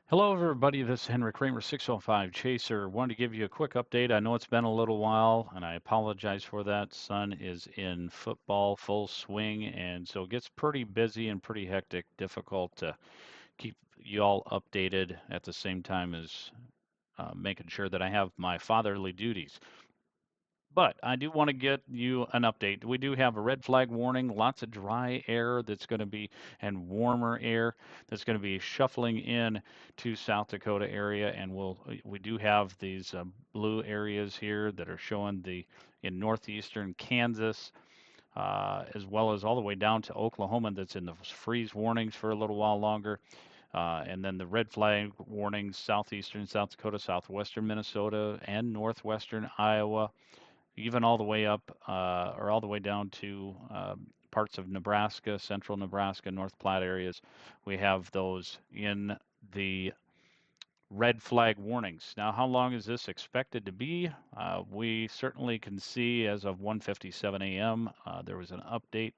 Hello, everybody. This is Henry Kramer, 605 Chaser. Wanted to give you a quick update. I know it's been a little while, and I apologize for that. Son is in football full swing, and so it gets pretty busy and pretty hectic. Difficult to keep you all updated at the same time as making sure that I have my fatherly duties. But I do want to get you an update. We do have a red flag warning, lots of dry air that's going to be, and warmer air that's going to be shuffling in to South Dakota area. And we do have these blue areas here that are showing in northeastern Kansas, as well as all the way down to Oklahoma that's in the freeze warnings for a little while longer. And then the red flag warnings, southeastern South Dakota, southwestern Minnesota, and northwestern Iowa, even all the way up or all the way down to parts of Nebraska, central Nebraska, North Platte areas. We have those in the red flag warnings. Now, how long is this expected to be? We certainly can see as of 1:57 a.m. There was an update,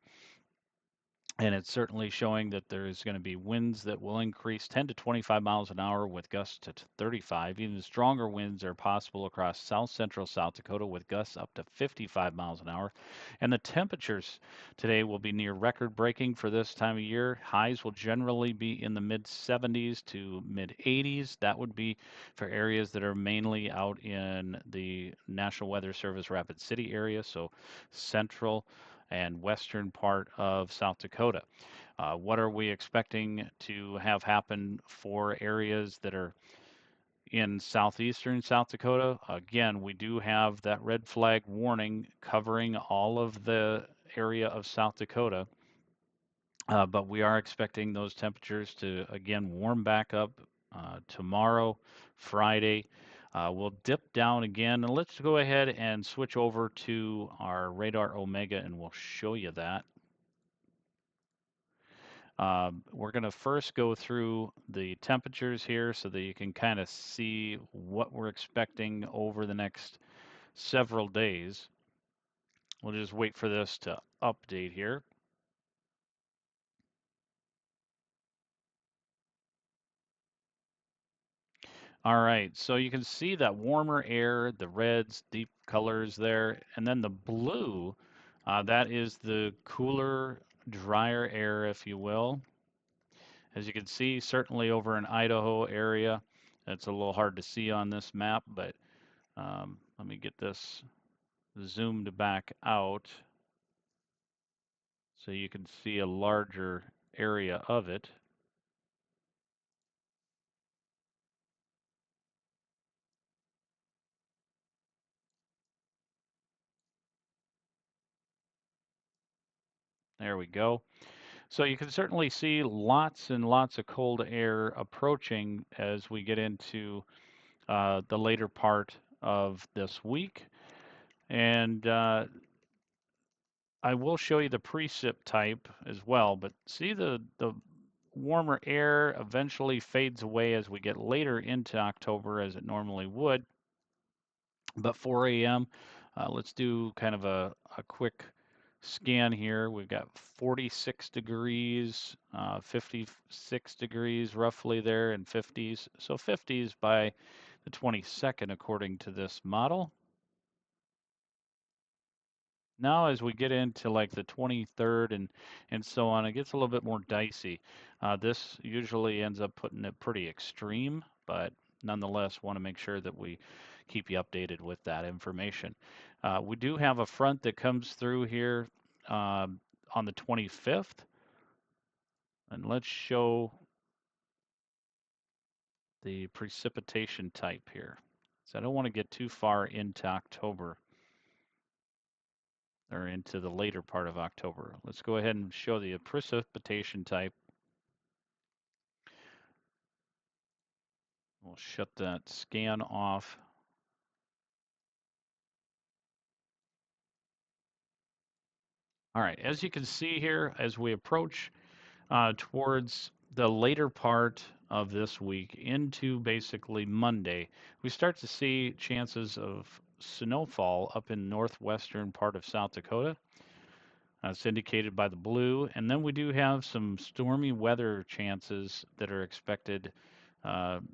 and it's certainly showing that there is going to be winds that will increase 10 to 25 miles an hour with gusts to 35. Even stronger winds are possible across south central South Dakota with gusts up to 55 miles an hour. And the temperatures today will be near record breaking for this time of year. Highs will generally be in the mid 70s to mid 80s. That would be for areas that are mainly out in the National Weather Service Rapid City area, so central and western part of South Dakota. What are we expecting to have happen for areas that are in southeastern South Dakota? Again, we do have that red flag warning covering all of the area of South Dakota. But we are expecting those temperatures to again warm back up tomorrow, Friday. We'll dip down again, and let's go ahead and switch over to our radar Omega, and we'll show you that. We're going to first go through the temperatures here so that you can kind of see what we're expecting over the next several days. We'll just wait for this to update here. All right, so you can see that warmer air, the reds, deep colors there, and then the blue, that is the cooler, drier air, if you will. As you can see, certainly over in Idaho area, it's a little hard to see on this map, but let me get this zoomed back out so you can see a larger area of it. There we go. So you can certainly see lots and lots of cold air approaching as we get into the later part of this week. And I will show you the precip type as well, but see the warmer air eventually fades away as we get later into October as it normally would. But 4 a.m., let's do kind of a quick scan here. We've got 46 degrees, 56 degrees roughly there, and 50s. So 50s by the 22nd, according to this model. Now, as we get into like the 23rd and so on, it gets a little bit more dicey. This usually ends up putting it pretty extreme, but nonetheless, want to make sure that we keep you updated with that information. We do have a front that comes through here on the 25th, and let's show the precipitation type here. So I don't want to get too far into October or into the later part of October. Let's go ahead and show the precipitation type. We'll shut that scan off. All right, as you can see here, as we approach towards the later part of this week into basically Monday, we start to see chances of snowfall up in northwestern part of South Dakota. It's indicated by the blue. And then we do have some stormy weather chances that are expected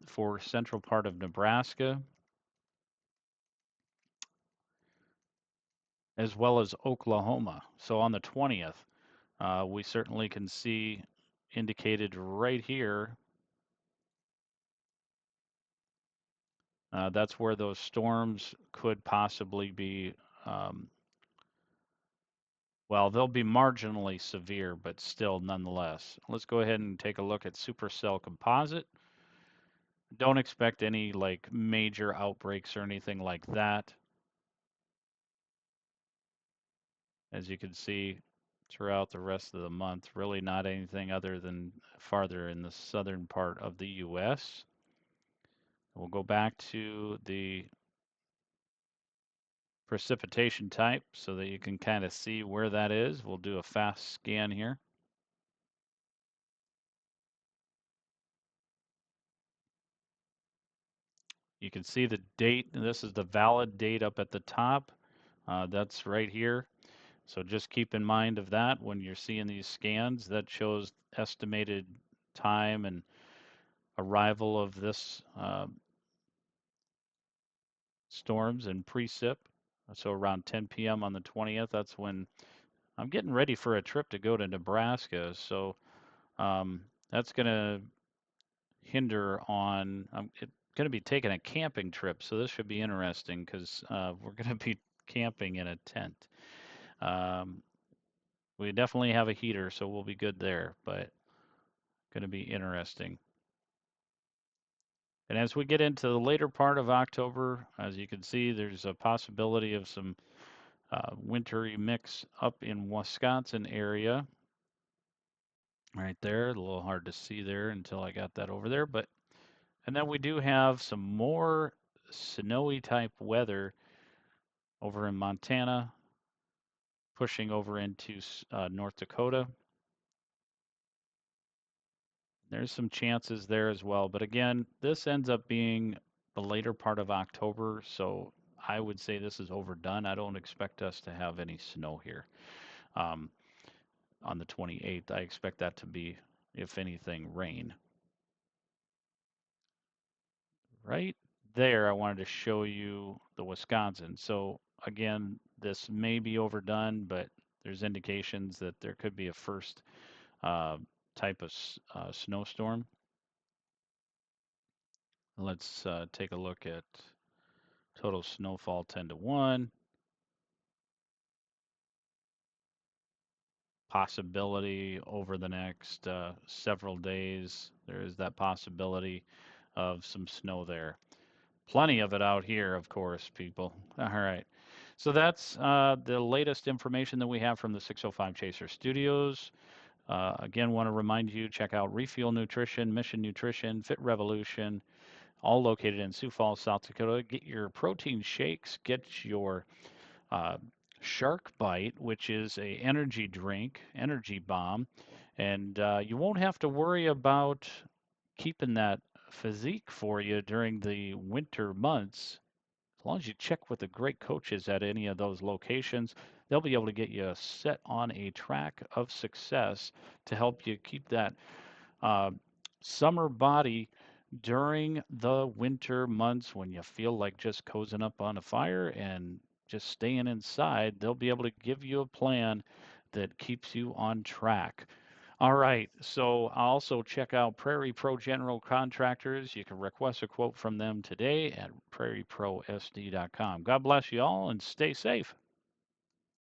for central part of Nebraska, as well as Oklahoma. So on the 20th, we certainly can see indicated right here. That's where those storms could possibly be. Um, well, they'll be marginally severe, but still nonetheless. Let's go ahead and take a look at supercell composite. Don't expect any like major outbreaks or anything like that. As you can see throughout the rest of the month, really not anything other than farther in the southern part of the U.S. We'll go back to the precipitation type so that you can kind of see where that is. We'll do a fast scan here. You can see the date. This is the valid date up at the top. That's right here. So just keep in mind of that when you're seeing these scans. That shows estimated time and arrival of this storms and precip. So around 10 p.m. on the 20th, that's when I'm getting ready for a trip to go to Nebraska. So that's going to hinder on, I'm going to be taking a camping trip. So this should be interesting because we're going to be camping in a tent. Um, we definitely have a heater, so we'll be good there, but going to be interesting. And as we get into the later part of October, as you can see, there's a possibility of some wintry mix up in Wisconsin area. Right there, a little hard to see there until I got that over there. But and then we do have some more snowy type weather over in Montana, pushing over into North Dakota. There's some chances there as well. But again, this ends up being the later part of October, so I would say this is overdone. I don't expect us to have any snow here um, on the 28th. I expect that to be, if anything, rain. Right there, I wanted to show you the Wisconsin. So again, this may be overdone, but there's indications that there could be a first uh, type of snowstorm. Let's take a look at total snowfall 10 to 1. Possibility over the next several days. There is that possibility of some snow there. Plenty of it out here, of course, people. All right. So that's the latest information that we have from the 605 Chaser Studios. Again, want to remind you, check out Refuel Nutrition, Mission Nutrition, Fit Revolution, all located in Sioux Falls, South Dakota. Get your protein shakes, get your uh, Shark Bite, which is a energy drink, energy bomb, and you won't have to worry about keeping that physique for you during the winter months. As long as you check with the great coaches at any of those locations, they'll be able to get you set on a track of success to help you keep that uh, summer body during the winter months when you feel like just cozying up on a fire and just staying inside. They'll be able to give you a plan that keeps you on track. All right, so also check out Prairie Pro General Contractors. You can request a quote from them today at prairieprosd.com. God bless you all and stay safe.